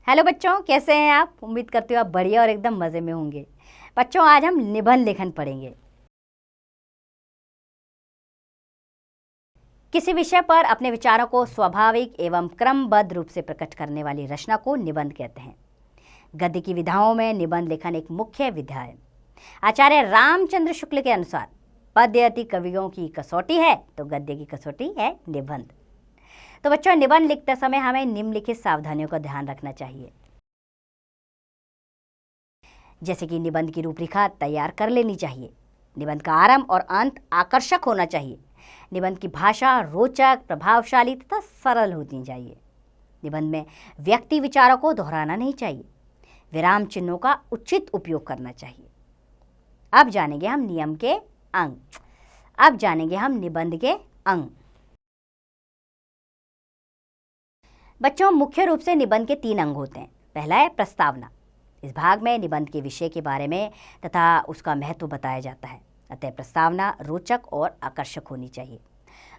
Hello बच्चों, कैसे हैं आप? उम्मीद करती हूँ आप बढ़िया और एकदम मज़े में होंगे। बच्चों, आज हम निबंध लेखन पढ़ेंगे। किसी विषय पर अपने विचारों को स्वाभाविक एवं क्रमबद्ध रूप से प्रकट करने वाली रचना को निबंध कहते हैं। गद्य की विधाओं में निबंध लेखन एक मुख्य विधा है। आचार्य रामचंद्र शुक्ल के अनुसार पद्य अति कवियों की कसौटी है तो गद्य की कसौटी है निबंध। तो बच्चों, निबंध लिखते समय हमें निम्नलिखित सावधानियों का ध्यान रखना चाहिए। जैसे कि निबंध की रूपरेखा तैयार कर लेनी चाहिए। निबंध का आरंभ और अंत आकर्षक होना चाहिए। निबंध की भाषा रोचक, प्रभावशाली तथा सरल होनी चाहिए। निबंध में व्यक्ति विचारों को दोहराना नहीं चाहिए। विराम चिन्हों का उचित उपयोग करना चाहिए। अब जानेंगे हम निबंध के अंग। बच्चों, मुख्य रूप से निबंध के 3 अंग होते हैं। पहला है प्रस्तावना। इस भाग में निबंध के विषय के बारे में तथा उसका महत्व बताया जाता है, अतः प्रस्तावना रोचक और आकर्षक होनी चाहिए।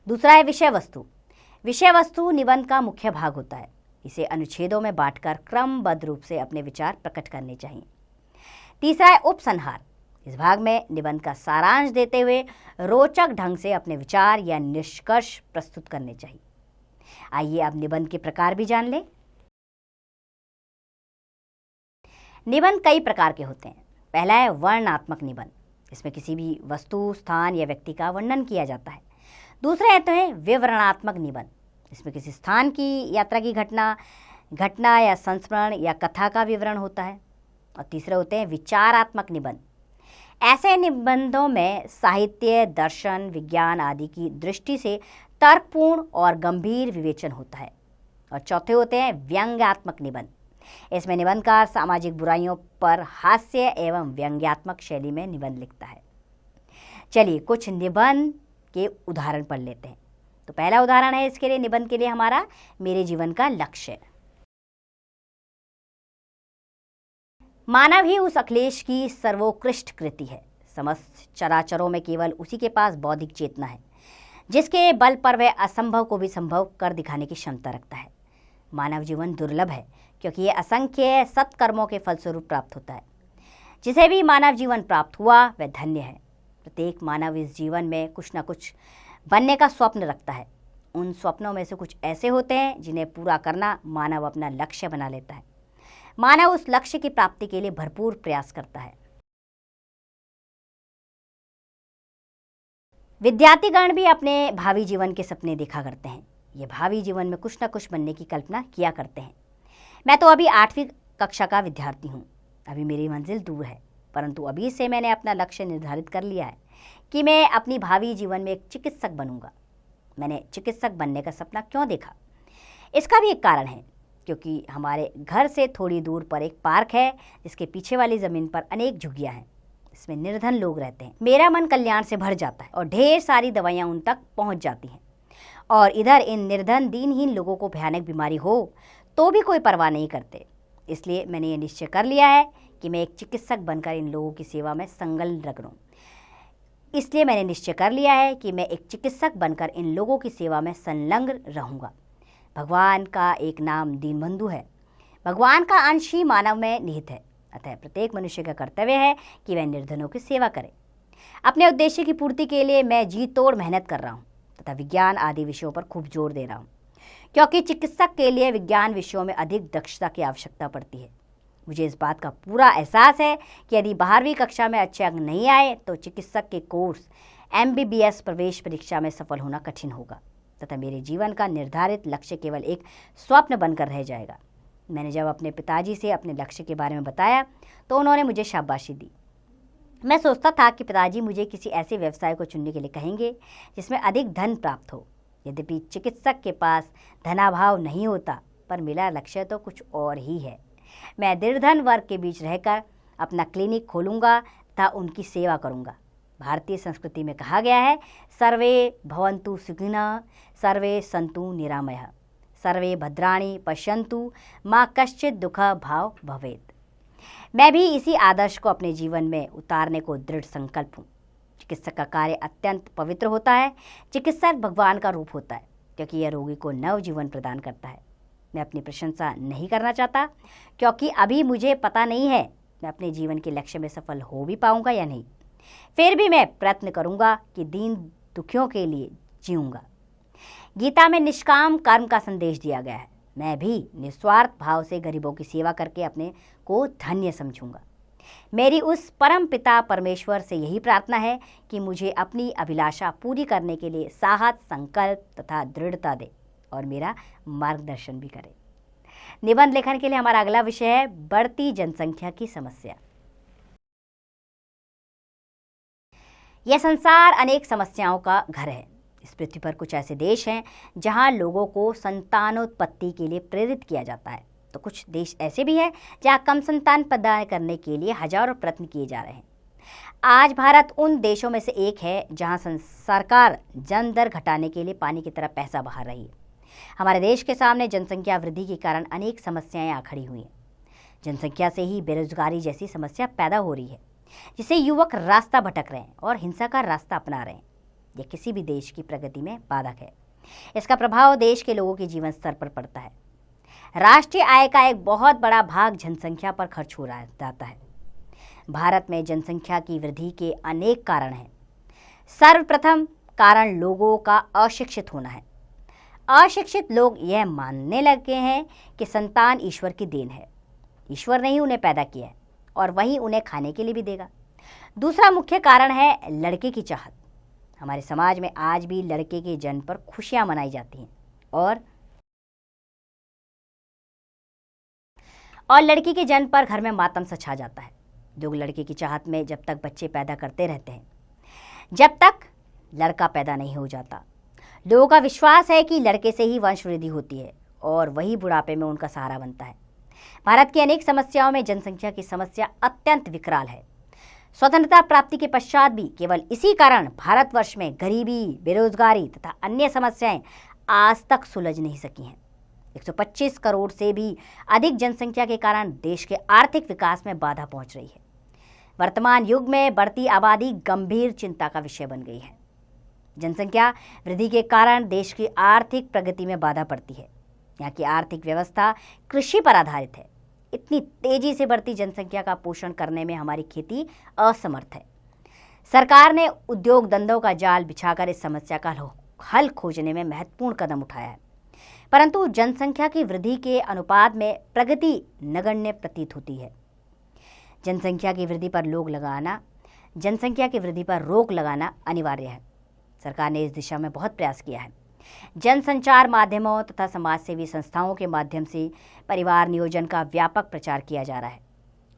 दूसरा है विषय वस्तु। विषय वस्तु निबंध का मुख्य भाग होता है। इसे अनुच्छेदों में बांटकर क्रमबद्ध रूप से अपने विचार प्रकट करने चाहिए। तीसरा है उपसंहार। इस भाग में निबंध का सारांश देते हुए रोचक ढंग से अपने विचार या निष्कर्ष प्रस्तुत करने चाहिए। आइए अब निबंध के प्रकार भी जान लें। निबंध कई प्रकार के होते हैं। पहला है वर्णनात्मक निबंध। इसमें किसी भी वस्तु, स्थान या व्यक्ति का वर्णन किया जाता है। दूसरे होते हैं विवरणात्मक निबंध। इसमें किसी स्थान की, यात्रा की घटना या संस्मरण या कथा का विवरण होता है। और तीसरे होते हैं विचारात्मक निबंध। ऐसे निबंधों में साहित्य, दर्शन, विज्ञान आदि की दृष्टि से तर्कपूर्ण और गंभीर विवेचन होता है। और चौथे होते हैं व्यंग्यात्मक निबंध। इसमें निबंधकार सामाजिक बुराइयों पर हास्य एवं व्यंग्यात्मक शैली में निबंध लिखता है। चलिए कुछ निबंध के उदाहरण पढ़ लेते हैं। तो पहला उदाहरण है इसके लिए, निबंध के लिए हमारा, मेरे जीवन का लक्ष्य। मानव ही उस अखिलेश की सर्वोत्कृष्ट कृति है। समस्त चराचरों में केवल उसी के पास बौद्धिक चेतना है, जिसके बल पर वह असंभव को भी संभव कर दिखाने की क्षमता रखता है। मानव जीवन दुर्लभ है क्योंकि यह असंख्य सत्कर्मों के फलस्वरूप प्राप्त होता है। जिसे भी मानव जीवन प्राप्त हुआ वह धन्य है। प्रत्येक मानव इस जीवन में कुछ न कुछ बनने का स्वप्न रखता है। उन स्वप्नों में से कुछ ऐसे होते हैं जिन्हें पूरा करना मानव अपना लक्ष्य बना लेता है। मानव उस लक्ष्य की प्राप्ति के लिए भरपूर प्रयास करता है। विद्यार्थीगण भी अपने भावी जीवन के सपने देखा करते हैं। ये भावी जीवन में कुछ न कुछ बनने की कल्पना किया करते हैं। मैं तो अभी 8वीं कक्षा का विद्यार्थी हूँ। अभी मेरी मंजिल दूर है, परंतु अभी से मैंने अपना लक्ष्य निर्धारित कर लिया है कि मैं अपनी भावी जीवन में एक चिकित्सक बनूंगा। मैंने चिकित्सक बनने का सपना क्यों देखा? इसका भी एक कारण है, क्योंकि हमारे घर से थोड़ी दूर पर एक पार्क है जिसके पीछे वाली ज़मीन पर अनेक झुग्गियाँ हैं। इसमें निर्धन लोग रहते हैं। मेरा मन कल्याण से भर जाता है और ढेर सारी दवाइयाँ उन तक पहुँच जाती हैं। और इधर इन निर्धन दीनहीन लोगों को भयानक बीमारी हो तो भी कोई परवाह नहीं करते। इसलिए मैंने ये निश्चय कर लिया है कि मैं एक चिकित्सक बनकर इन लोगों की सेवा में संलग्न रहूँगा। भगवान का एक नाम दीनबंधु है। भगवान का अंश ही मानव में निहित है, अतः प्रत्येक मनुष्य का कर्तव्य है कि वह निर्धनों की सेवा करे। अपने उद्देश्य की पूर्ति के लिए मैं जी तोड़ मेहनत कर रहा हूँ तथा विज्ञान आदि विषयों पर खूब जोर दे रहा हूँ, क्योंकि चिकित्सक के लिए विज्ञान विषयों में अधिक दक्षता की आवश्यकता पड़ती है। मुझे इस बात का पूरा एहसास है कि यदि 12वीं कक्षा में अच्छे अंक नहीं आए तो चिकित्सक के कोर्स MBBS प्रवेश परीक्षा में सफल होना कठिन होगा तथा मेरे जीवन का निर्धारित लक्ष्य केवल एक स्वप्न बनकर रह जाएगा। मैंने जब अपने पिताजी से अपने लक्ष्य के बारे में बताया तो उन्होंने मुझे शाबाशी दी। मैं सोचता था कि पिताजी मुझे किसी ऐसे व्यवसाय को चुनने के लिए कहेंगे जिसमें अधिक धन प्राप्त हो। यद्यपि चिकित्सक के पास धनाभाव नहीं होता, पर मेरा लक्ष्य तो कुछ और ही है। मैं निर्धन वर्ग के बीच रहकर अपना क्लिनिक खोलूँगा तथा उनकी सेवा करूँगा। भारतीय संस्कृति में कहा गया है, सर्वे भवन्तु सुखिनः, सर्वे सन्तु निरामयः, सर्वे भद्राणि पश्यन्तु, मा कश्चित् दुःख भाव भवेत्। मैं भी इसी आदर्श को अपने जीवन में उतारने को दृढ़ संकल्प हूँ। चिकित्सक का कार्य अत्यंत पवित्र होता है। चिकित्सक भगवान का रूप होता है, क्योंकि यह रोगी को नव जीवन प्रदान करता है। मैं अपनी प्रशंसा नहीं करना चाहता, क्योंकि अभी मुझे पता नहीं है मैं अपने जीवन के लक्ष्य में सफल हो भी पाऊंगा या नहीं। फिर भी मैं प्रयत्न करूंगा कि दीन दुखियों के लिए जीऊंगा। गीता में निष्काम कर्म का संदेश दिया गया है। मैं भी निस्वार्थ भाव से गरीबों की सेवा करके अपने को धन्य समझूंगा। मेरी उस परम पिता परमेश्वर से यही प्रार्थना है कि मुझे अपनी अभिलाषा पूरी करने के लिए साहस, संकल्प तथा दृढ़ता दे और मेरा मार्गदर्शन भी करे। निबंध लेखन के लिए हमारा अगला विषय है बढ़ती जनसंख्या की समस्या। यह संसार अनेक समस्याओं का घर है। इस पृथ्वी पर कुछ ऐसे देश हैं जहां लोगों को संतानोत्पत्ति के लिए प्रेरित किया जाता है, तो कुछ देश ऐसे भी हैं जहां कम संतान पैदा करने के लिए हजारों प्रयत्न किए जा रहे हैं। आज भारत उन देशों में से एक है जहां सरकार जन दर घटाने के लिए पानी की तरह पैसा बहा रही है। हमारे देश के सामने जनसंख्या वृद्धि के कारण अनेक समस्याएं आ खड़ी हुई हैं। जनसंख्या से ही बेरोजगारी जैसी समस्या पैदा हो रही है, जिससे युवक रास्ता भटक रहे हैं और हिंसा का रास्ता अपना रहे हैं। यह किसी भी देश की प्रगति में बाधक है। इसका प्रभाव देश के लोगों के जीवन स्तर पर पड़ता है। राष्ट्रीय आय का एक बहुत बड़ा भाग जनसंख्या पर खर्च हो रहा जाता है। भारत में जनसंख्या की वृद्धि के अनेक कारण हैं। सर्वप्रथम कारण लोगों का अशिक्षित होना है। अशिक्षित लोग यह मानने लगे हैं कि संतान ईश्वर की देन है। ईश्वर ने ही उन्हें पैदा किया है और वही उन्हें खाने के लिए भी देगा। दूसरा मुख्य कारण है लड़के की चाहत। हमारे समाज में आज भी लड़के के जन्म पर खुशियां मनाई जाती हैं और लड़की के जन्म पर घर में मातम सा छा जाता है। लोग लड़के की चाहत में जब तक बच्चे पैदा करते रहते हैं, जब तक लड़का पैदा नहीं हो जाता। लोगों का विश्वास है कि लड़के से ही वंश वृद्धि होती है और वही बुढ़ापे में उनका सहारा बनता है। भारत की अनेक समस्याओं में जनसंख्या की समस्या अत्यंत विकराल है। स्वतंत्रता प्राप्ति के पश्चात भी केवल इसी कारण भारतवर्ष में गरीबी, बेरोजगारी तथा अन्य समस्याएं आज तक सुलझ नहीं सकी हैं। 125 करोड़ से भी अधिक जनसंख्या के कारण देश के आर्थिक विकास में बाधा पहुंच रही है। वर्तमान युग में बढ़ती आबादी गंभीर चिंता का विषय बन गई है। जनसंख्या वृद्धि के कारण देश की आर्थिक प्रगति में बाधा पड़ती है। यहाँ की आर्थिक व्यवस्था कृषि पर आधारित है। इतनी तेजी से बढ़ती जनसंख्या का पोषण करने में हमारी खेती असमर्थ है। सरकार ने उद्योग धंधों का जाल बिछाकर इस समस्या का हल खोजने में महत्वपूर्ण कदम उठाया है, परंतु जनसंख्या की वृद्धि के अनुपात में प्रगति नगण्य प्रतीत होती है। जनसंख्या की वृद्धि पर रोक लगाना अनिवार्य है। सरकार ने इस दिशा में बहुत प्रयास किया है। जनसंचार माध्यमों तथा समाजसेवी संस्थाओं के माध्यम से परिवार नियोजन का व्यापक प्रचार किया जा रहा है।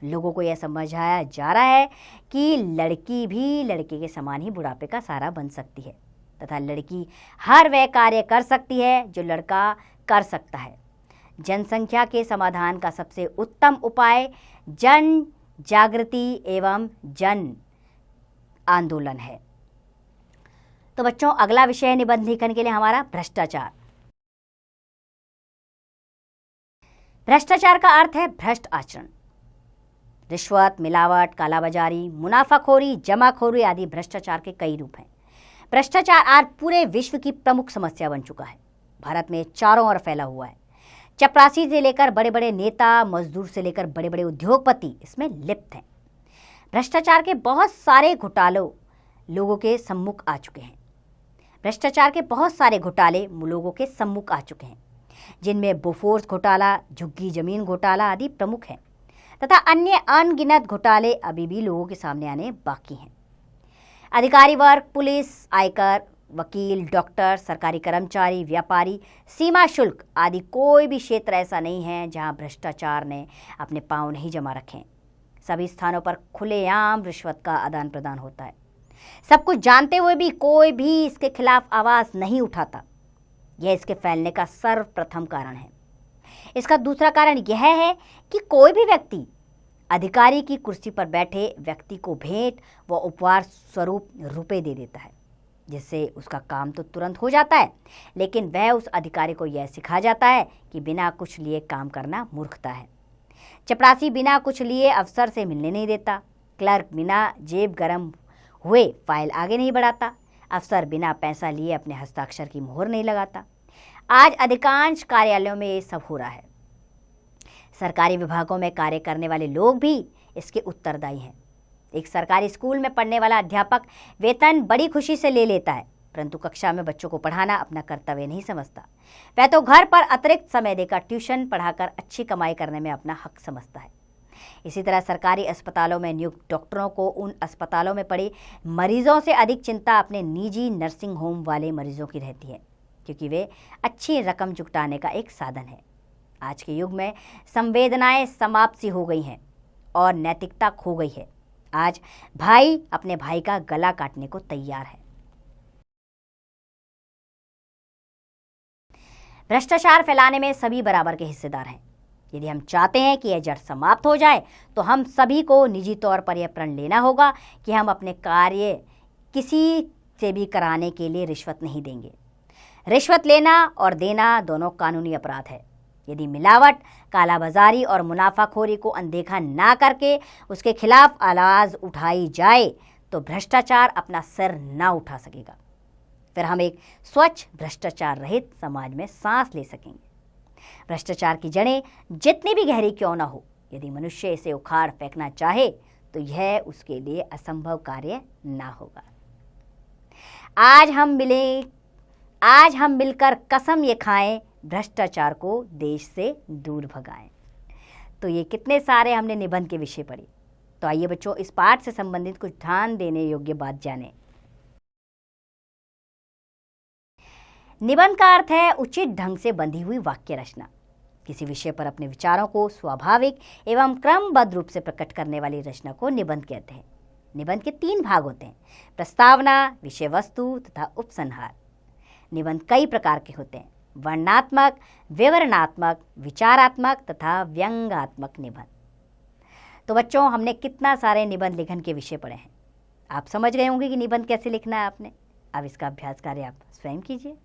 लोगों को यह समझाया जा रहा है कि लड़की भी लड़के के समान ही बुढ़ापे का सहारा बन सकती है तथा लड़की हर वह कार्य कर सकती है जो लड़का कर सकता है। जनसंख्या के समाधान का सबसे उत्तम उपाय जन जागृति एवं जन आंदोलन है। तो बच्चों, अगला विषय है निबंध लेखन के लिए हमारा भ्रष्टाचार। भ्रष्टाचार का अर्थ है भ्रष्ट आचरण। रिश्वत, मिलावट, कालाबाजारी, मुनाफाखोरी, जमाखोरी आदि भ्रष्टाचार के कई रूप हैं। भ्रष्टाचार आज पूरे विश्व की प्रमुख समस्या बन चुका है। भारत में चारों ओर फैला हुआ है। चपरासी से लेकर बड़े बड़े नेता, मजदूर से लेकर बड़े बड़े उद्योगपति इसमें लिप्त हैं। भ्रष्टाचार के बहुत सारे घोटाले लोगों के सम्मुख आ चुके हैं। जिनमें बोफोर्स घोटाला, झुग्गी जमीन घोटाला आदि प्रमुख हैं तथा अन्य अनगिनत घोटाले अभी भी लोगों के सामने आने बाकी हैं। अधिकारी वर्ग, पुलिस, आयकर, वकील, डॉक्टर, सरकारी कर्मचारी, व्यापारी, सीमा शुल्क आदि कोई भी क्षेत्र ऐसा नहीं है जहां भ्रष्टाचार ने अपने पांव नहीं जमा रखे। सभी स्थानों पर खुलेआम रिश्वत का आदान प्रदान होता है। सब कुछ जानते हुए भी कोई भी इसके खिलाफ आवाज नहीं उठाता। यह इसके फैलने का सर्वप्रथम कारण है। इसका दूसरा कारण यह है कि कोई भी व्यक्ति अधिकारी की कुर्सी पर बैठे व्यक्ति को भेंट व उपहार स्वरूप रुपए दे देता है, जिससे उसका काम तो तुरंत हो जाता है, लेकिन वह उस अधिकारी को यह सिखा जाता है कि बिना कुछ लिए काम करना मूर्खता है। चपरासी बिना कुछ लिए अफसर से मिलने नहीं देता। क्लर्क बिना जेब गरम हुए फाइल आगे नहीं बढ़ाता। अफसर बिना पैसा लिए अपने हस्ताक्षर की मोहर नहीं लगाता। आज अधिकांश कार्यालयों में ये सब हो रहा है। सरकारी विभागों में कार्य करने वाले लोग भी इसके उत्तरदायी हैं। एक सरकारी स्कूल में पढ़ने वाला अध्यापक वेतन बड़ी खुशी से ले लेता है, परंतु कक्षा में बच्चों को पढ़ाना अपना कर्तव्य नहीं समझता। वह तो घर पर अतिरिक्त समय देकर ट्यूशन पढ़ाकर अच्छी कमाई करने में अपना हक समझता है। इसी तरह सरकारी अस्पतालों में नियुक्त डॉक्टरों को उन अस्पतालों में पड़े मरीजों से अधिक चिंता अपने निजी नर्सिंग होम वाले मरीजों की रहती है, क्योंकि वे अच्छी रकम जुटाने का एक साधन है। आज के युग में संवेदनाएं समाप्त सी हो गई हैं और नैतिकता खो गई है। आज भाई अपने भाई का गला काटने को तैयार है। भ्रष्टाचार फैलाने में सभी बराबर के हिस्सेदार हैं। यदि हम चाहते हैं कि यह जड़ समाप्त हो जाए तो हम सभी को निजी तौर पर यह प्रण लेना होगा कि हम अपने कार्य किसी से भी कराने के लिए रिश्वत नहीं देंगे। रिश्वत लेना और देना दोनों कानूनी अपराध है। यदि मिलावट, कालाबाजारी और मुनाफाखोरी को अनदेखा ना करके उसके खिलाफ आवाज उठाई जाए तो भ्रष्टाचार अपना सिर ना उठा सकेगा। फिर हम एक स्वच्छ भ्रष्टाचार रहित समाज में सांस ले सकेंगे। भ्रष्टाचार की जड़ें जितनी भी गहरी क्यों ना हो, यदि मनुष्य इसे उखाड़ फेंकना चाहे तो यह उसके लिए असंभव कार्य ना होगा। आज हम मिलकर कसम ये खाएं, भ्रष्टाचार को देश से दूर भगाएं। तो ये कितने सारे हमने निबंध के विषय पढ़े। तो आइए बच्चों, इस पाठ से संबंधित कुछ ध्यान देने योग्य बात जानें। निबंध का अर्थ है उचित ढंग से बंधी हुई वाक्य रचना। किसी विषय पर अपने विचारों को स्वाभाविक एवं क्रमबद्ध रूप से प्रकट करने वाली रचना को निबंध कहते हैं। निबंध के 3 भाग होते हैं: प्रस्तावना, विषय वस्तु तथा उपसंहार। निबंध कई प्रकार के होते हैं: वर्णनात्मक, विवरणात्मक, विचारात्मक तथा व्यंग्यात्मक निबंध। तो बच्चों, हमने कितना सारे निबंध लेखन के विषय पढ़े हैं। आप समझ गए होंगे कि निबंध कैसे लिखना है आपने। अब इसका अभ्यास कार्य आप स्वयं कीजिए।